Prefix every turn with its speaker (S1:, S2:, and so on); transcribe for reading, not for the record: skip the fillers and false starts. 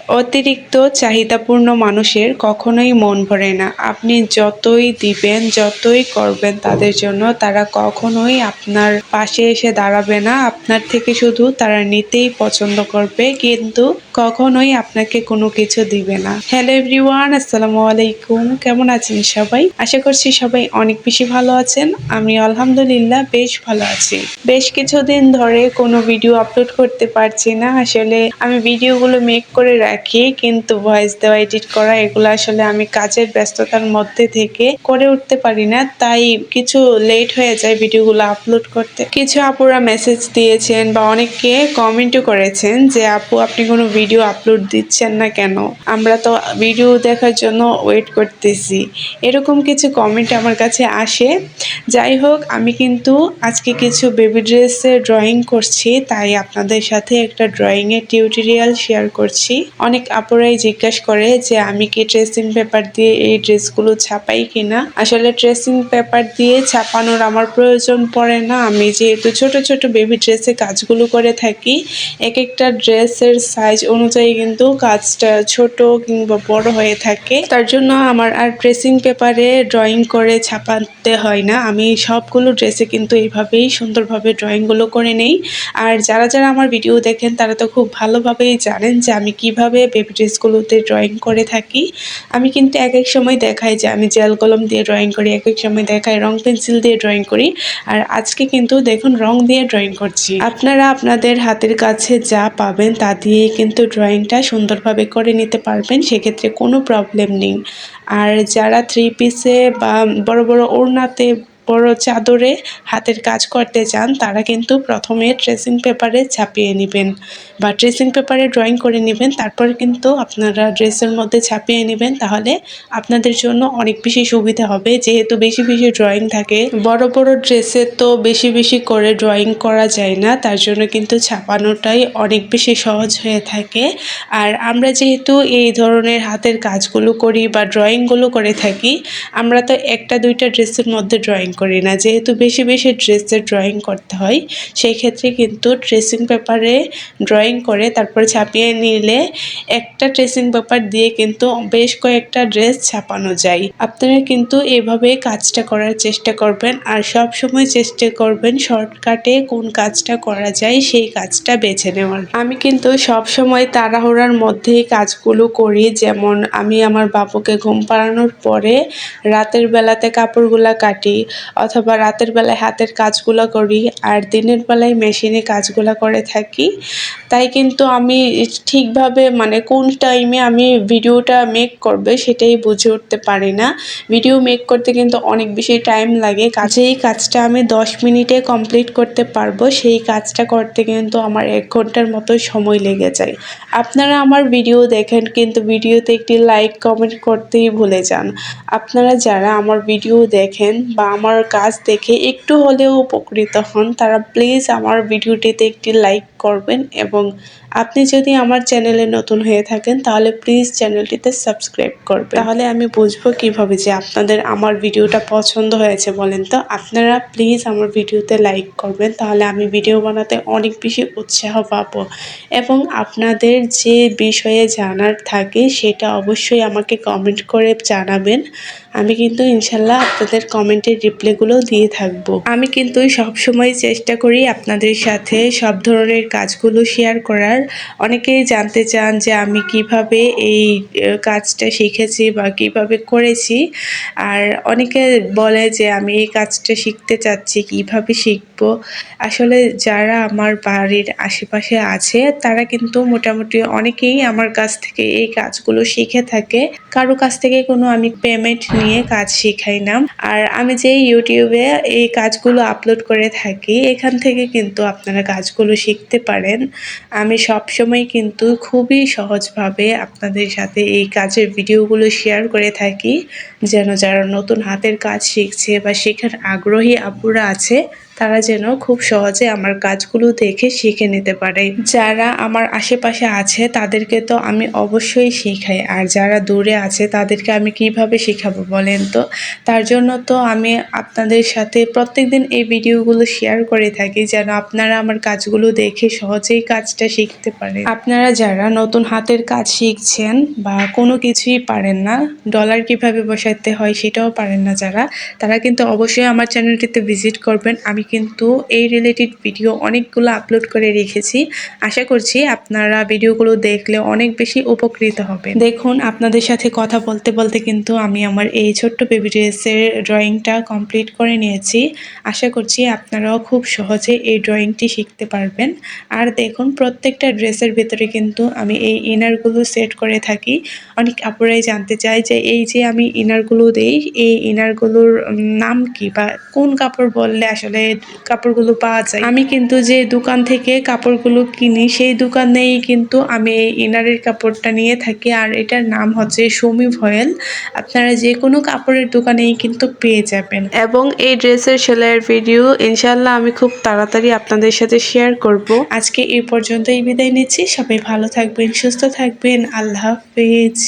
S1: অতিরিক্ত চাহিদাপূর্ণ মানুষের কখনোই মন ভরে না। আপনি যতই দিবেন, যতই করবেন তাদের জন্য, তারা কখনোই আপনার পাশে এসে দাঁড়াবে না। আপনার থেকে শুধু তারা নিতেই পছন্দ করবে, কিন্তু কখনোই আপনাকে কোনো কিছু দিবে না। হ্যালো এভরিওয়ান, আসসালামু আলাইকুম। কেমন আছেন সবাই? আশা করছি সবাই অনেক বেশি ভালো আছেন। আমি আলহামদুলিল্লাহ বেশ ভালো আছি। বেশ কিছুদিন ধরে কোনো ভিডিও আপলোড করতে পারছি না। আসলে আমি ভিডিওগুলো মেক করে রাখি, কিন্তু ভয়েস দেওয়া, এডিট করা এগুলো আসলে আমি কাজের ব্যস্ততার মধ্যে থেকে করে উঠতে পারি না। তাই কিছু লেট হয়ে যায় ভিডিওগুলো আপলোড করতে। কিছু আপুরা মেসেজ দিয়েছেন বা অনেকে কমেন্টও করেছেন যে আপু আপনি কোনো ভিডিও আপলোড দিচ্ছেন না কেন, আমরা তো ভিডিও দেখার জন্য ওয়েট করতেছি। এরকম কিছু কমেন্ট আমার কাছে আসে। যাই হোক, আমি কিন্তু আজকে কিছু বেবি ড্রেসের ড্রয়িং করছি, তাই আপনাদের সাথে একটা ড্রয়িংয়ের টিউটোরিয়াল শেয়ার করছি। অনেক আপুরাই জিজ্ঞাসা করে যে আমি কি ট্রেসিং পেপার দিয়ে এই ড্রেসগুলো ছাপাই কিনা। আসলে ট্রেসিং পেপার দিয়ে ছাপানোর আমার প্রয়োজন পড়ে না। আমি যেহেতু ছোট ছোট বেবি ড্রেসে কাজগুলো করে থাকি, এক একটা ড্রেসের সাইজ অনুযায়ী কিন্তু কাজটা ছোট কিংবা বড় হয়ে থাকে। তার জন্য আমার আর ট্রেসিং পেপারে ড্রয়িং করে ছাপাতে হয় না। আমি সবগুলো ড্রেসে কিন্তু এইভাবেই সুন্দরভাবে ড্রয়িংগুলো করে নেই। আর যারা যারা আমার ভিডিও দেখেন তারা তো খুব ভালোভাবেই জানেন যে আমি কিভাবে বেবি ড্রেসগুলোতে ড্রয়িং করে থাকি। আমি কিন্তু এক এক সময় দেখাই যে আমি জেল কলম দিয়ে ড্রয়িং করি, এক এক সময় দেখাই রং পেন্সিল দিয়ে ড্রয়িং করি, আর আজকে কিন্তু দেখুন রং দিয়ে ড্রয়িং করছি। আপনারা আপনাদের হাতের কাছে যা পাবেন তা দিয়েই কিন্তু ড্রয়িংটা সুন্দরভাবে করে নিতে পারবেন, সেক্ষেত্রে কোনো প্রবলেম নেই। আর যারা থ্রি পিসে বা বড় বড় ওড়নাতে, বড় চাদরে হাতের কাজ করতে চান, তারা কিন্তু প্রথমে ট্রেসিং পেপারে ছাপিয়ে নেবেন বা ট্রেসিং পেপারে ড্রয়িং করে নেবেন, তারপর কিন্তু আপনারা ড্রেসের মধ্যে ছাপিয়ে নেবেন। তাহলে আপনাদের জন্য অনেক বেশি সুবিধা হবে, যেহেতু বেশি বেশি ড্রয়িং থাকে। বড় বড় ড্রেসে তো বেশি বেশি করে ড্রয়িং করা যায় না, তার জন্য কিন্তু ছাপানোটাই অনেক বেশি সহজ হয়ে থাকে। আর আমরা যেহেতু এই ধরনের হাতের কাজগুলো করি বা ড্রয়িংগুলো করে থাকি, আমরা তো একটা দুইটা ড্রেসের মধ্যে ড্রয়িং করি না, যেহেতু বেশি বেশি ড্রেসের ড্রয়িং করতে হয়। সেই ক্ষেত্রে কিন্তু ট্রেসিং পেপারে ড্রয়িং করে তারপর ছাপিয়ে নিলে একটা ট্রেসিং পেপার দিয়ে কিন্তু বেশ কয়েকটা ড্রেস ছাপানো যায়। আপনারা কিন্তু এভাবে কাজটা করার চেষ্টা করবেন, আর সব সময় চেষ্টা করবেন শর্টকাটে কোন কাজটা করা যায় সেই কাজটা বেছে নেওয়ার। আমি কিন্তু সব সময় তাড়াহুড়ার মধ্যেই কাজগুলো করি। যেমন আমি আমার বাবুকে ঘুম পাড়ানোর পরে রাতের বেলাতে কাপড়গুলা কাটি, অথবা রাতের বেলায় হাতের কাজগুলো করি, আর দিনের বেলায় মেশিনে কাজগুলো করে থাকি। তাই কিন্তু আমি ঠিকভাবে মানে কোন টাইমে আমি ভিডিওটা মেক করবে সেটাই বুঝে উঠতে পারি না। ভিডিও মেক করতে কিন্তু অনেক বেশি টাইম লাগে। যেই কাজটা আমি 10 মিনিটে কমপ্লিট করতে পারবো, সেই কাজটা করতে কিন্তু আমার 1 ঘন্টার মতো সময় লেগে যায়। আপনারা আমার ভিডিও দেখেন কিন্তু ভিডিওতে একটি লাইক কমেন্ট করতেই ভুলে যান। আপনারা যারা আমার ভিডিও দেখেন বা আমার কাজ দেখে একটু হলেও উপকৃত হন, তারা প্লিজ আমার ভিডিওটিতে একটি লাইক করবেন, এবং আপনি যদি আমার চ্যানেলে নতুন হয়ে থাকেন তাহলে প্লিজ চ্যানেলটিতে সাবস্ক্রাইব করবেন। তাহলে আমি বুঝবো কিভাবে যে আপনাদের আমার ভিডিওটা পছন্দ হয়েছে। বলেন তো, আপনারা প্লিজ আমার ভিডিওতে লাইক করবেন, তাহলে আমি ভিডিও বানাতে অনেক বেশি উৎসাহ পাবো। এবং আপনাদের যে বিষয়ে জানার থাকে সেটা অবশ্যই আমাকে কমেন্ট করে জানাবেন। আমি কিন্তু ইনশাল্লাহ আপনাদের কমেন্টের রিপ্লাইগুলো দিয়ে থাকবো। আমি কিন্তু সবসময় চেষ্টা করি আপনাদের সাথে সব ধরনের কাজগুলো শেয়ার করার। অনেকেই জানতে চান যে আমি কিভাবে এই কাজটা শিখেছি বা কিভাবে করেছি, আর অনেকে বলে যে আমি এই কাজটা শিখতে চাচ্ছি, কিভাবে শিখবো। আসলে যারা আমার বাড়ির আশেপাশে আছে তারা কিন্তু মোটামুটি অনেকেই আমার কাছ থেকে এই কাজগুলো শিখে থাকে। কারো কাছ থেকে কোনো আমি পেমেন্ট নিয়ে কাজ শিখাই না। আর আমি যে ইউটিউবে এই কাজগুলো আপলোড করে থাকি, এখান থেকে কিন্তু আপনারা কাজগুলো শিখতে পারেন। আমি সবসময় কিন্তু খুবই সহজভাবে আপনাদের সাথে এই কাজের ভিডিওগুলো শেয়ার করে থাকি। যেন যারা নতুন হাতের কাজ শিখছে বা শেখার আগ্রহী আপুরা আছে তারা যেন খুব সহজে আমার কাজগুলো দেখে শিখে নিতে পারে। যারা আমার আশেপাশে আছে তাদেরকে তো আমি অবশ্যই শেখাই, আর যারা দূরে আছে তাদেরকে আমি কিভাবে শেখাবো বলেন তো? তার জন্য তো আমি আপনাদের সাথে প্রত্যেকদিন এই ভিডিওগুলো শেয়ার করে থাকি যেন আপনারা আমার কাজগুলো দেখে সহজেই কাজটা শিখতে পারেন। আপনারা যারা নতুন হাতের কাজ শিখছেন বা কোনো কিছুই পারেন না, ডলার কিভাবে বসাতে হয় সেটাও পারেন না যারা, তারা কিন্তু অবশ্যই আমার চ্যানেলটিতে ভিজিট করবেন। আমি কিন্তু এই রিলেটেড ভিডিও অনেকগুলো আপলোড করে রেখেছি। আশা করছি আপনারা ভিডিওগুলো দেখলে অনেক বেশি উপকৃত হবেন। দেখুন, আপনাদের সাথে কথা বলতে বলতে কিন্তু আমি আমার এই ছোট্ট বেবি ড্রেসের ড্রয়িংটা কমপ্লিট করে নিয়েছি। আশা করছি আপনারাও খুব সহজে এই ড্রয়িংটি শিখতে পারবেন। আর দেখুন, প্রত্যেকটা ড্রেসের ভেতরে কিন্তু আমি এই ইনারগুলো সেট করে থাকি। অনেক আপুরাই জানতে চায় যে এই যে আমি ইনারগুলো দেই, এই ইনারগুলোর নাম কি বা কোন কাপড় বললে আসলে কাপড়গুলো পাওয়া যায়। আমি কিন্তু যে দোকান থেকে কাপড়গুলো কিনি সেই দোকানেই কিন্তু আমি এই ইনারের কাপড়টা নিয়ে থাকি, আর এটার নাম হচ্ছে সমী ভয়েল। আপনারা যে কোনো কাপড়ের দোকানেই কিন্তু পেয়ে যাবেন। এবং এই ড্রেসের সেলাইয়ের ভিডিও ইনশাল্লাহ আমি খুব তাড়াতাড়ি আপনাদের সাথে শেয়ার করব। আজকে এই পর্যন্তই বিদায় নিচ্ছি। সবাই ভালো থাকবেন, সুস্থ থাকবেন। আল্লাহ হাফেজ।